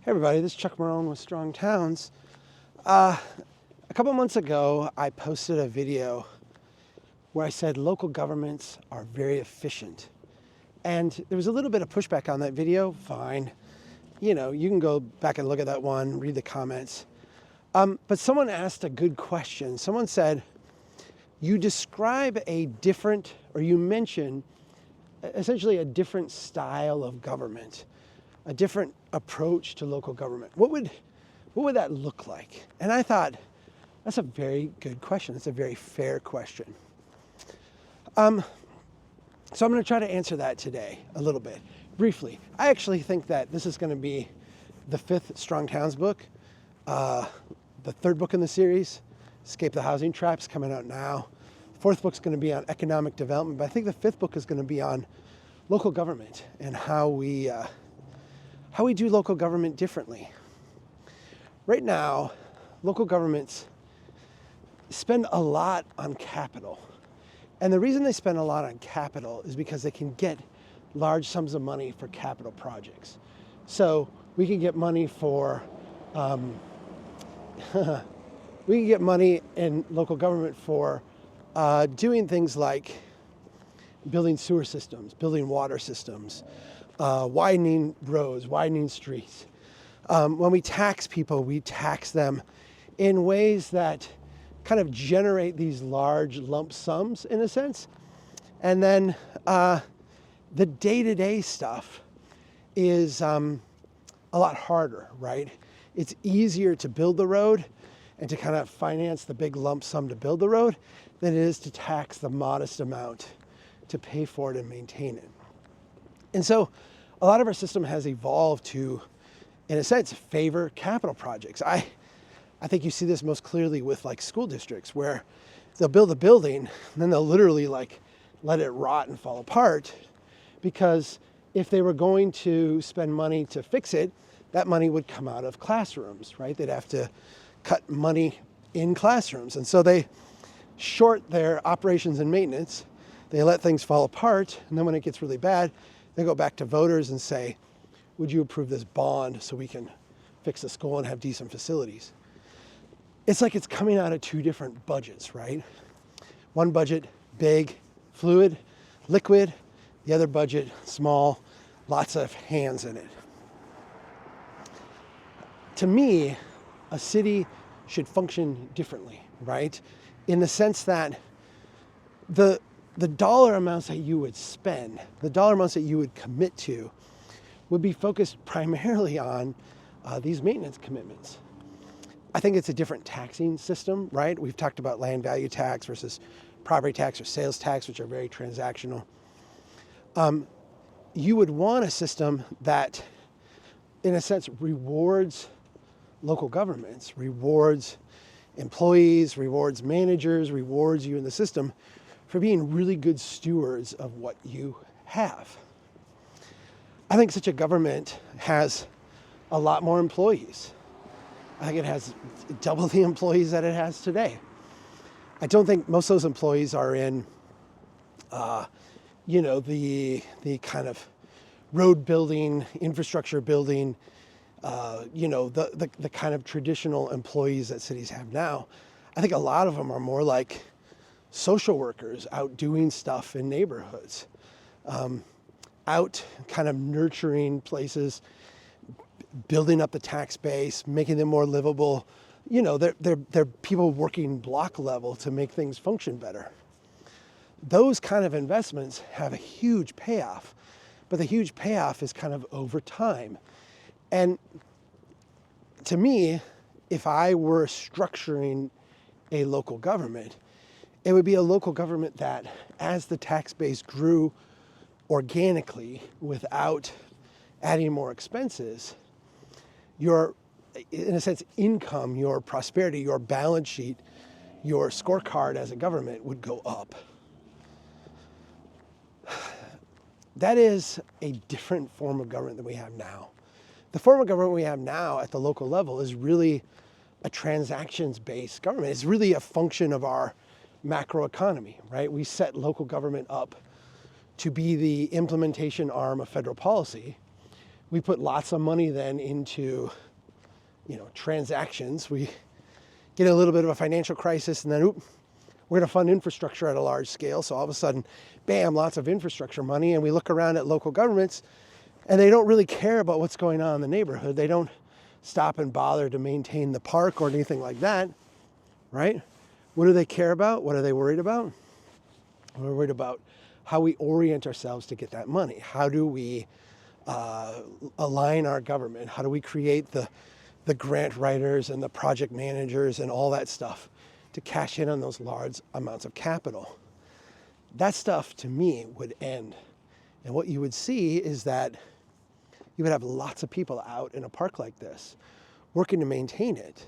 Hey everybody, this is Chuck Marone with Strong Towns. A couple months ago, I posted a video where I said local governments are very efficient. And there was a little bit of pushback on that video, fine. You know, you can go back and look at that one, read the comments. But someone asked a good question. Someone said, you describe a different, or you mention essentially a different style of government, a different approach to local government. What would that look like? And I thought, that's a very good question. It's a very fair question. So I'm going to try to answer that today a little bit, briefly. I actually think that this is going to be the fifth Strong Towns book, the third book in the series, Escape the Housing Traps, coming out now. The fourth book's going to be on economic development, but I think the fifth book is going to be on local government and how we do local government differently. Right now, local governments spend a lot on capital. And the reason they spend a lot on capital is because they can get large sums of money for capital projects. So we can get money for, we can get money in local government for doing things like building sewer systems, building water systems, widening roads, widening streets. When we tax people, we tax them in ways that kind of generate these large lump sums, in a sense. And then the day-to-day stuff is a lot harder, right? It's easier to build the road and to kind of finance the big lump sum to build the road than it is to tax the modest amount to pay for it and maintain it. And so a lot of our system has evolved to, in a sense, favor capital projects. I think you see this most clearly with like school districts where they'll build a building and then they'll literally like let it rot and fall apart, because if they were going to spend money to fix it, that money would come out of classrooms, right? They'd have to cut money in classrooms. And so they short their operations and maintenance. They let things fall apart. And then when it gets really bad, they go back to voters and say, would you approve this bond so we can fix the school and have decent facilities? It's like it's coming out of two different budgets, right? One budget, big, fluid, liquid. The other budget, small, lots of hands in it. To me, a city should function differently, right? In the sense that the dollar amounts that you would spend, the dollar amounts that you would commit to, would be focused primarily on these maintenance commitments. I think it's a different taxing system, right? We've talked about land value tax versus property tax or sales tax, which are very transactional. You would want a system that, in a sense, rewards local governments, rewards employees, rewards managers, rewards you in the system for being really good stewards of what you have. I think such a government has a lot more employees. I think it has double the employees that it has today. I don't think most of those employees are in, the kind of road building, infrastructure building, the kind of traditional employees that cities have now. I think a lot of them are more like social workers out doing stuff in neighborhoods, out kind of nurturing places, building up the tax base, making them more livable. You know, they're people working block level to make things function better. Those kind of investments have a huge payoff, but the huge payoff is kind of over time. And to me, if I were structuring a local government, it would be a local government that, as the tax base grew organically without adding more expenses, your, in a sense, income, your prosperity, your balance sheet, your scorecard as a government would go up. That is a different form of government than we have now. The form of government we have now at the local level is really a transactions-based government. It's really a function of our macroeconomy, right? We set local government up to be the implementation arm of federal policy, We put lots of money then into, transactions. We get a little bit of a financial crisis, and then we're going to fund infrastructure at a large scale. So all of a sudden, bam, lots of infrastructure money. And we look around at local governments, and they don't really care about what's going on in the neighborhood. They don't stop and bother to maintain the park or anything like that, right? What do they care about? What are they worried about? We're worried about how we orient ourselves to get that money. How do we align our government? How do we create the grant writers and the project managers and all that stuff to cash in on those large amounts of capital? That stuff, to me, would end. And what you would see is that you would have lots of people out in a park like this working to maintain it,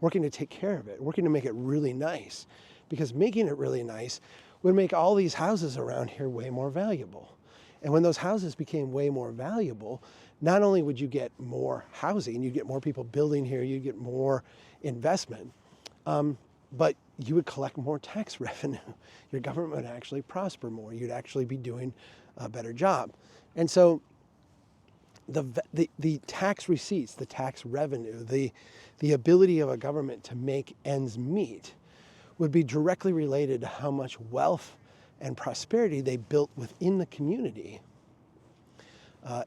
working to take care of it, working to make it really nice. Because making it really nice would make all these houses around here way more valuable. And when those houses became way more valuable, not only would you get more housing, you'd get more people building here, you'd get more investment, but you would collect more tax revenue. Your government would actually prosper more. You'd actually be doing a better job. And so the tax receipts, the tax revenue, the ability of a government to make ends meet would be directly related to how much wealth and prosperity they built within the community,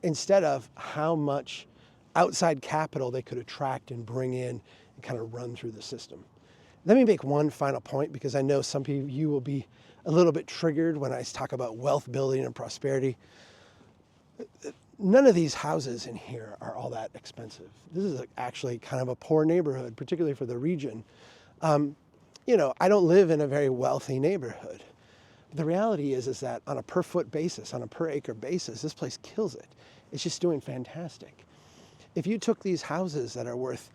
instead of how much outside capital they could attract and bring in and kind of run through the system. Let me make one final point, because I know some of you will be a little bit triggered when I talk about wealth building and prosperity. None of these houses in here are all that expensive. This is actually kind of a poor neighborhood, particularly for the region. I don't live in a very wealthy neighborhood. The reality is that on a per foot basis, on a per acre basis, this place kills it. It's just doing fantastic. If you took these houses that are worth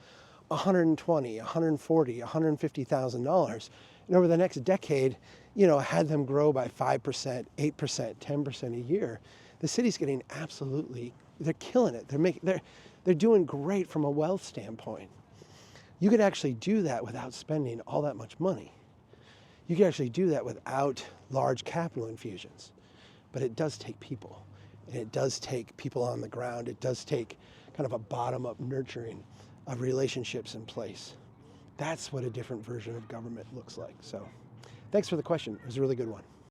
$120,000, $140,000, $150,000, and over the next decade, had them grow by 5%, 8%, 10% a year, the city's getting they're killing it. They're doing great from a wealth standpoint. You could actually do that without spending all that much money. You could actually do that without large capital infusions. But it does take people. And it does take people on the ground. It does take kind of a bottom-up nurturing of relationships in place. That's what a different version of government looks like. So thanks for the question. It was a really good one.